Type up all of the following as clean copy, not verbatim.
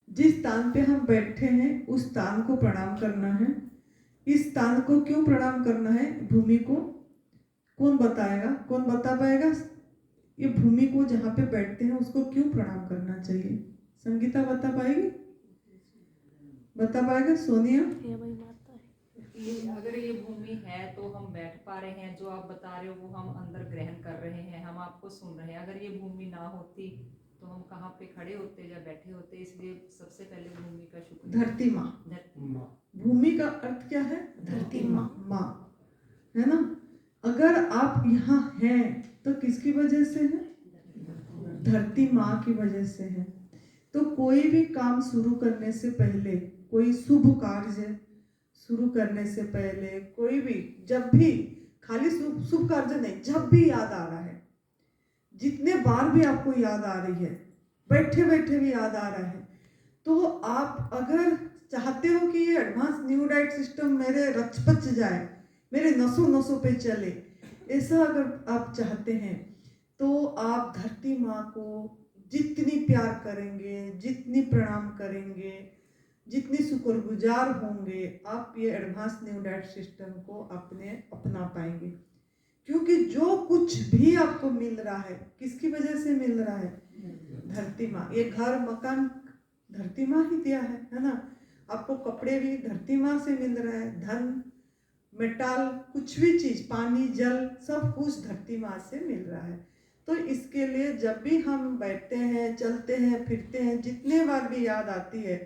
जिस स्थान पे हम बैठे हैं उस स्थान को प्रणाम करना है। इस स्थान को क्यों प्रणाम करना है, भूमि को कौन बताएगा, कौन बता पाएगा? ये भूमि को जहाँ पे बैठते हैं उसको क्यों प्रणाम करना चाहिए? संगीता बता पाएगी? बता पाएगा सोनिया? अगर ये भूमि है तो हम बैठ पा रहे हैं, जो आप बता रहे हो वो हम अंदर ग्रहण कर रहे हैं, हम आपको सुन रहे हैं। अगर ये भूमि ना होती तो हम कहाँ पे खड़े होते या बैठे होते। इसलिए सबसे पहले भूमि का शुक्रिया। धरती माँ। धरती माँ। भूमि का अर्थ क्या है? धरती माँ। माँ है ना। अगर आप यहाँ हैं तो किसकी वजह से है? धरती माँ की वजह से है। तो कोई भी काम शुरू करने से पहले, कोई शुभ कार्य शुरू करने से पहले, कोई भी, जब भी, खाली शुभ कार्य नहीं, जब भी याद आ रहा है, जितने बार भी आपको याद आ रही है, बैठे बैठे भी याद आ रहा है, तो आप अगर चाहते हो कि ये एडवांस न्यू डाइट सिस्टम मेरे रचपच जाए, मेरे नसों नसों पे चले, ऐसा अगर आप चाहते हैं तो आप धरती माँ को जितनी प्यार करेंगे, जितनी प्रणाम करेंगे, जितनी शुक्रगुजार होंगे, आप ये एडवांस न्यू डाइट सिस्टम को अपना पाएंगे। क्योंकि जो कुछ भी आपको मिल रहा है किसकी वजह से मिल रहा है? धरती माँ। ये घर मकान धरती माँ ही दिया है ना। आपको कपड़े भी धरती माँ से मिल रहा है, धन मेटाल कुछ भी चीज, पानी जल सब कुछ धरती माँ से मिल रहा है। तो इसके लिए जब भी हम बैठते हैं, चलते हैं, फिरते हैं, जितने बार भी याद आती है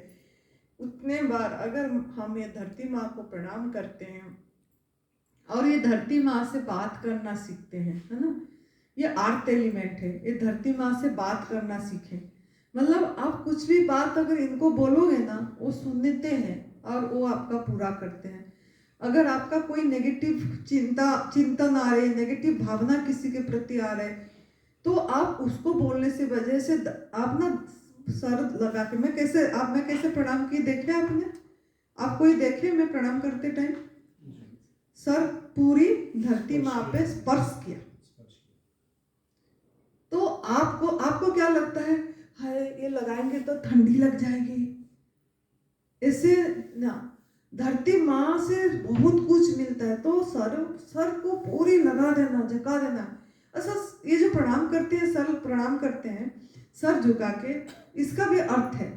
उतने बार अगर हम ये धरती माँ को प्रणाम करते हैं और ये धरती माँ से बात करना सीखते हैं, है ना। ये अर्थ एलिमेंट है, ये धरती माँ से बात करना सीखें। मतलब आप कुछ भी बात अगर इनको बोलोगे ना, वो सुनते हैं और वो आपका पूरा करते हैं। अगर आपका कोई नेगेटिव चिंतन आ रहे, नेगेटिव भावना किसी के प्रति आ रहे, तो आप उसको बोलने से वजह से आप ना सर लगा के, मैं कैसे प्रणाम की देखे आपने? आप कोई देखे मैं प्रणाम करते टाइम सर पूरी धरती माँ पे स्पर्श किया, तो आपको क्या लगता है? हाय ये लगाएंगे तो ठंडी लग जाएगी, ऐसे ना। धरती माँ से बहुत कुछ मिलता है, तो सर को पूरी लगा देना, झुका देना। ऐसा ये जो प्रणाम करते हैं, सर प्रणाम करते हैं सर झुका के, इसका भी अर्थ है।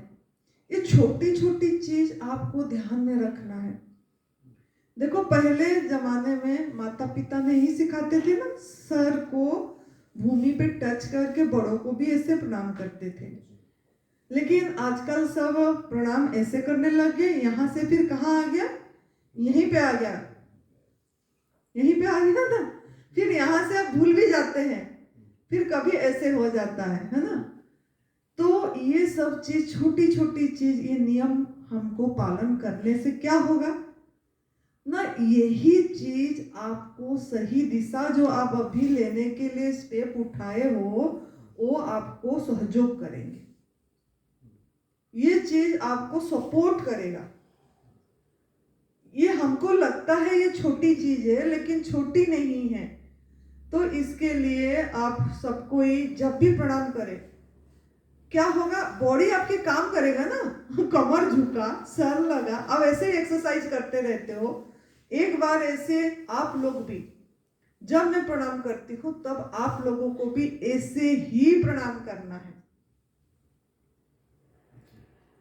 ये छोटी छोटी चीज आपको ध्यान में रखना है। देखो पहले जमाने में माता पिता ने ही सिखाते थे ना, सर को भूमि पे टच करके बड़ों को भी ऐसे प्रणाम करते थे। लेकिन आजकल सब प्रणाम ऐसे करने लग गए, यहाँ से फिर कहाँ आ गया? यहीं पे आ गया, यहीं पे आ गया ना। फिर यहाँ से आप भूल भी जाते हैं, फिर कभी ऐसे हो जाता है ना। तो ये सब चीज, छोटी छोटी चीज, ये नियम हमको पालन करने से क्या होगा ना, यही चीज आपको सही दिशा जो आप अभी लेने के लिए स्टेप उठाए हो, वो आपको सहयोग करेंगे। ये चीज आपको सपोर्ट करेगा। ये हमको लगता है ये छोटी चीज है, लेकिन छोटी नहीं है। तो इसके लिए आप सबको ही जब भी प्रणाम करें, क्या होगा? बॉडी आपके काम करेगा ना। कमर झुका, सर लगा, अब ऐसे ही एक्सरसाइज करते रहते हो। एक बार ऐसे आप लोग भी, जब मैं प्रणाम करती हूँ तब आप लोगों को भी ऐसे ही प्रणाम करना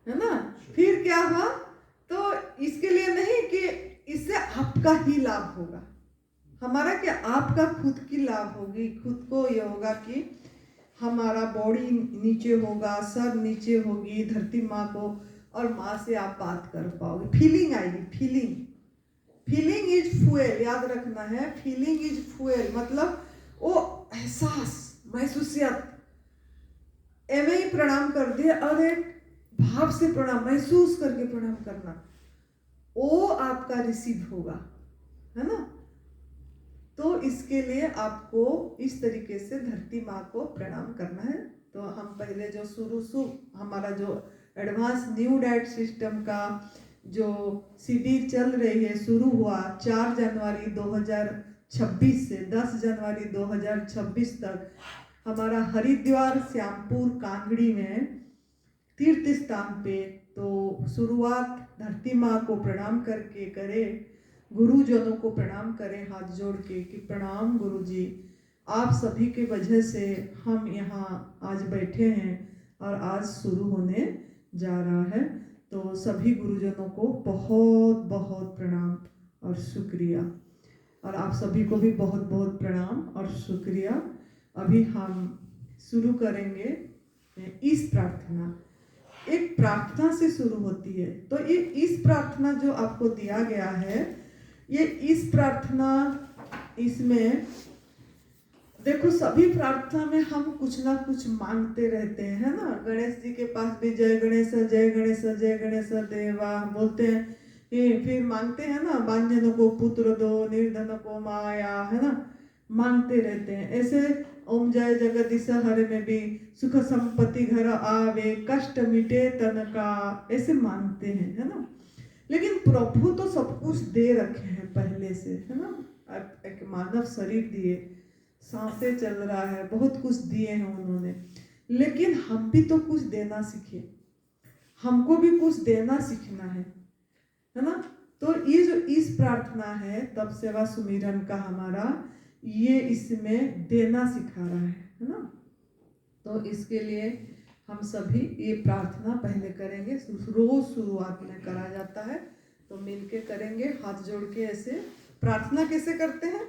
है ना। फिर क्या हुआ? तो इसके लिए नहीं कि इससे आपका ही लाभ होगा, हमारा क्या, आपका खुद की लाभ होगी। खुद को ये होगा कि हमारा बॉडी नीचे होगा, सर नीचे होगी, धरती माँ को और माँ से आप बात कर पाओगे, फीलिंग आएगी। फीलिंग इज फ्यूल, याद रखना है। फीलिंग इज फ्यूल मतलब वो एहसास, महसूसियत। एवं ही प्रणाम कर दिए और एक भाव से प्रणाम, महसूस करके प्रणाम करना, वो आपका रिसीव होगा, है ना। तो इसके लिए आपको इस तरीके से धरती माँ को प्रणाम करना है। तो हम पहले जो शुरू हमारा जो एडवांस न्यू डाइट सिस्टम का जो शिविर चल रही है, शुरू हुआ 4 जनवरी 2026 से 10 जनवरी 2026 तक हमारा हरिद्वार, श्यामपुर, कांगड़ी में तीर्थ स्थान पे, तो शुरुआत धरती माँ को प्रणाम करके करें, गुरुजनों को प्रणाम करें हाथ जोड़ के कि प्रणाम गुरुजी, आप सभी के वजह से हम यहाँ आज बैठे हैं और आज शुरू होने जा रहा है। तो सभी गुरुजनों को बहुत बहुत प्रणाम और शुक्रिया, और आप सभी को भी बहुत बहुत प्रणाम और शुक्रिया। अभी हम शुरू करेंगे इस प्रार्थना। एक प्रार्थना से शुरू होती है, तो ये इस प्रार्थना जो आपको दिया गया है, ये इस प्रार्थना, इसमें देखो सभी प्रार्थना में हम कुछ ना कुछ मांगते रहते हैं, है ना। गणेश जी के पास भी जय गणेश जय गणेश जय गणेश देवा बोलते हैं, फिर मांगते हैं ना, बांझन को पुत्र दो, निर्धन को माया, है ना, मांगते रहते हैं। ऐसे ओम जय जगदीश हरे में भी सुख संपत्ति घर आवे, कष्ट मिटे तन का, ऐसे मांगते हैं, है ना। लेकिन प्रभु तो सब कुछ दे रखे हैं पहले से, है ना। एक मानव शरीर दिए, सांसें चल रहा है, बहुत कुछ दिए हैं उन्होंने, लेकिन हम भी तो कुछ देना सीखे, हमको भी कुछ देना सीखना है ना। तो ये जो इस प्रार्थना है तब सेवा सुमिरन का हमारा, ये इसमें देना सिखा रहा है ना। तो इसके लिए हम सभी ये प्रार्थना पहले करेंगे, रोज शुरुआत में करा जाता है, तो मिलके करेंगे हाथ जोड़ के। ऐसे प्रार्थना कैसे करते हैं,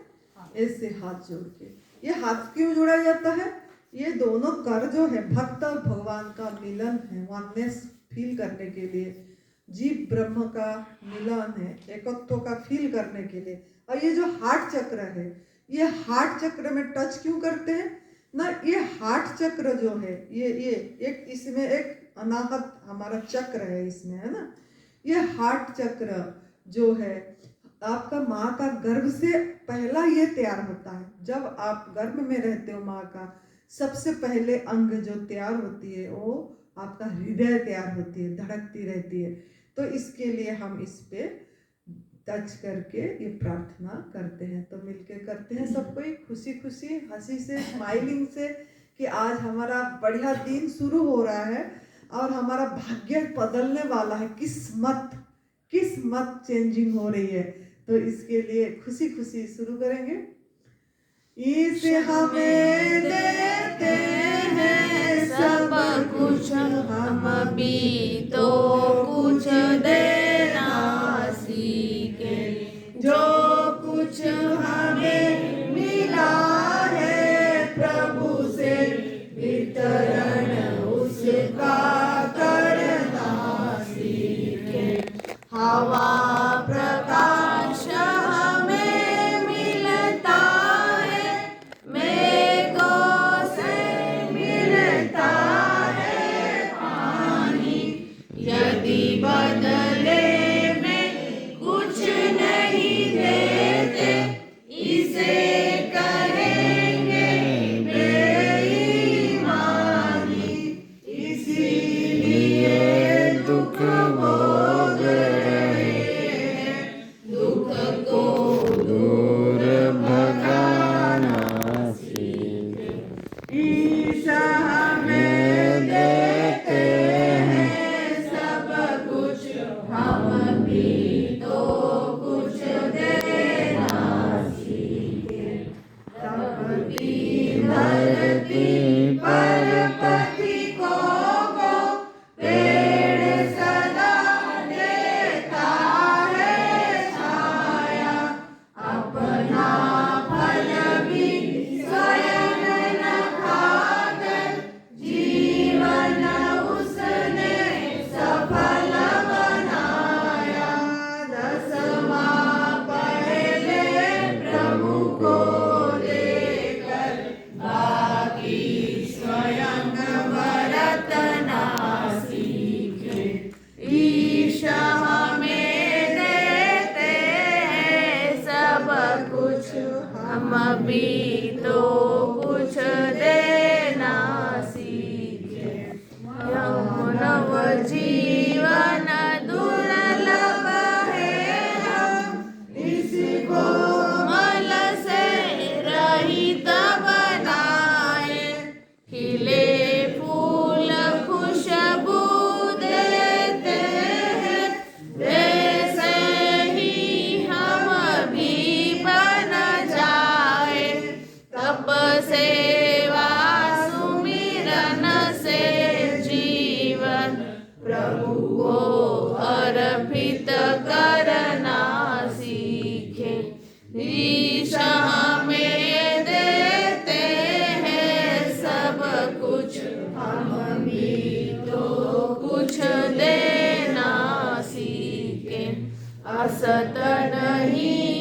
ऐसे हाथ जोड़ के। ये हाथ क्यों जोड़ा जाता है, ये दोनों कर जो है भक्त और भगवान का मिलन है, वननेस फील करने के लिए, जीव ब्रह्म का मिलन है, एकत्व का फील करने के लिए। और ये जो हार्ट चक्र है, ये हार्ट चक्र में टच क्यों करते हैं ना, ये हार्ट चक्र जो है, ये एक इसमें एक अनाहत हमारा चक्र है इसमें, है ना। ये हार्ट चक्र जो है आपका माँ का गर्भ से पहला ये तैयार होता है। जब आप गर्भ में रहते हो माँ का, सबसे पहले अंग जो तैयार होती है वो आपका हृदय तैयार होती है, धड़कती रहती है। तो इसके लिए हम इस पे टच करके ये प्रार्थना करते हैं। तो मिलके करते हैं सब कोई खुशी खुशी, हंसी से, स्माइलिंग से, कि आज हमारा बढ़िया दिन शुरू हो रहा है और हमारा भाग्य बदलने वाला है, किस्मत चेंजिंग हो रही है। तो इसके लिए खुशी खुशी शुरू करेंगे। इसे हमें देते हैं सब कुछ, हम भी तो कुछ देना सीखे, जो कुछ हमें मिला है प्रभु से, वितरण उसका करना सीखे। हवा प्रकाश हमें मिलता है, मेघों से मिलता है पानी, यदि बदले में कुछ नहीं देते, इसे कहेंगे बेईमानी। इसीलिए दुख भोग रहे प्रभु को अर्पित करना सीखे। ईश हमें देते हैं सब कुछ, हम भी तो कुछ देना सीखे। असत नहीं